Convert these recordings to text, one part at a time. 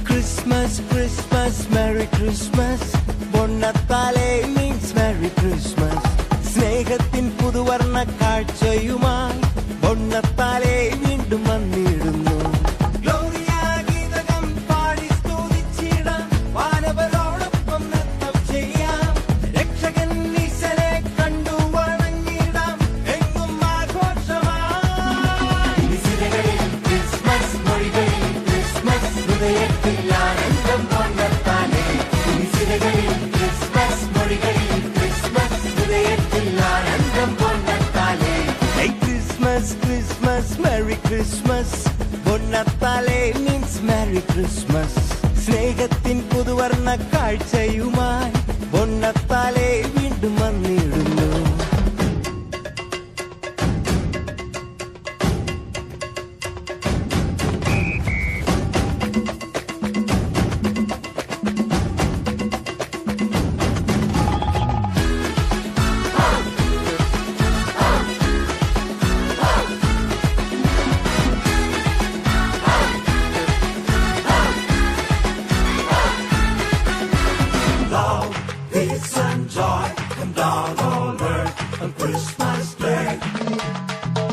Christmas, Christmas, Merry Christmas. Bonnatale means Merry Christmas. സ്നേഹത്തിൻ പുതുവർണ്ണ കാഴ്ചയുമായി ബൊണ്ണത്താലെ വീണ്ടും വന്നിടുന്നു. Christmas, Merry Christmas. Bonnatale means Merry Christmas. സ്നേഹത്തിൻ പുതുവർണ്ണ കാഴ്ചയുമായി ബൊണ്ണത്താലെ വീണ്ടും വന്നിടുന്നു. Peace and joy come down on earth on Christmas Day.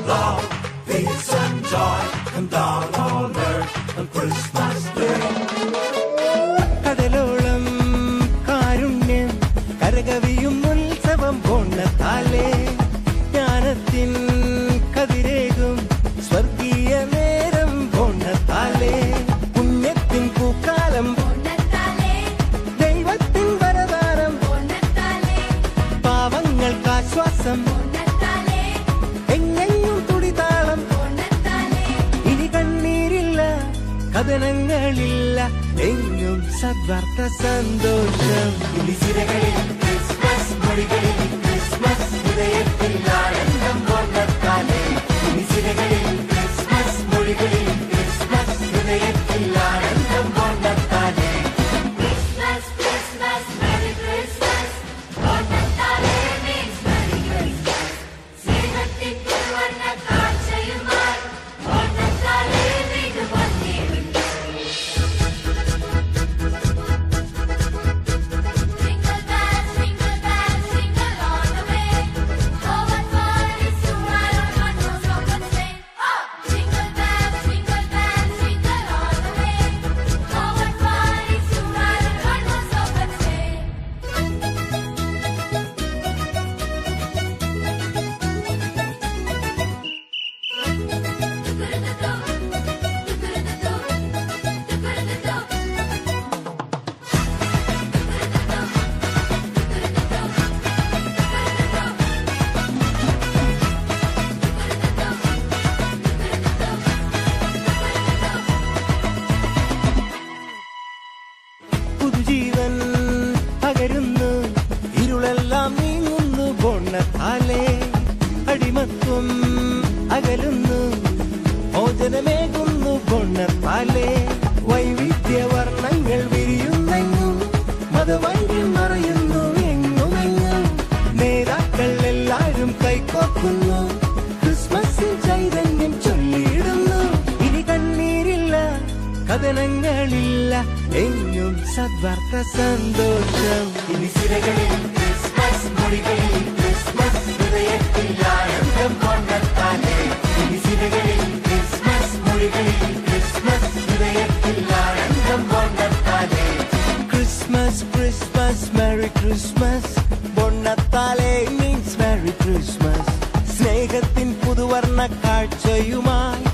Love, peace and joy come down on earth on Christmas Day. കടലോളം കാരുണ്യം കരകവിയും ഉത്സവം ബൊണ്ണത്താലെ ജ്ഞാനത്തിൻ കതിരേകും സ്വർഗീയ നേരം ബൊണ്ണത്താലെ പുണ്യത്തിൻ പൂക്കാലം ശ്വാസം എങ്ങെങ്ങും തുടിതാളം ഇനി കണ്ണീരില്ല കഥനങ്ങളില്ല എങ്ങും സദ്വാർത്ത സന്തോഷം ഇനിസിരകളിൽ ക്രിസ്മസ് മൊഴികളിൽ ക്രിസ്മസ് ഹൃദയത്തിൽ ആനന്ദം ബൊണ്ണത്താലെ ഇനിസിരകളിൽ ക്രിസ്മസ് മൊഴികളിൽ ക്രിസ്മസ് ഹൃദയത്തിൽ ആനന്ദം ബൊണ്ണത്താലെ Christmas, Christmas, Merry Christmas. Bonnatale means Merry Christmas. സ്നേഹത്തിൻ പുതുവർണ്ണ കാഴ്ചയുമായി ബൊണ്ണത്താലെ വീണ്ടും വന്നിടുന്നു. Jingle bells, jingle all the way. Oh, what fun it is to ride on one-horse open sleigh. Oh! Jingle bells, jingle all the way. Oh, what fun it is to ride on one-horse open sleigh. പുതുജീവൻ പകരുന്നു ഇരുളെല്ലാം നീങ്ങുന്നു ബൊണ്ണത്താലെ അടിമത്വം അകലുന്നു മോചനമേകുന്നു ബൊണ്ണത്താലെ വൈവിധ്യവർണ്ണങ്ങൾ വിരിയുന്നെങ്ങും മതവൈദ്യം മറയുന്നു എങ്ങുമെങ്ങും നേതാക്കൾ എല്ലാവരും കൈകോർക്കുന്നു ക്രിസ്മസിൻ ചൈതന്യം ചൊല്ലിയിടുന്നു ഇനി കണ്ണീരില്ല കഥനങ്ങളില്ല എങ്ങും സദ്വാർത്ത സന്തോഷം ഇനിസിരകളിൽ Christmas മൊഴികളിൽ ക്രിസ്മസ് ഹൃദയത്തിൽ ആനന്ദം ബൊണ്ണത്താലെ ഇനിസിരകളിൽ ക്രിസ്മസ് മൊഴികളിൽ ക്രിസ്മസ് ഹൃദയത്തിൽ ആനന്ദം ബൊണ്ണത്താലെ Christmas, Christmas, Merry Christmas. Bonnatale means Merry Christmas സ്നേഹത്തിൻ പുതുവർണ്ണ കാഴ്ചയുമായി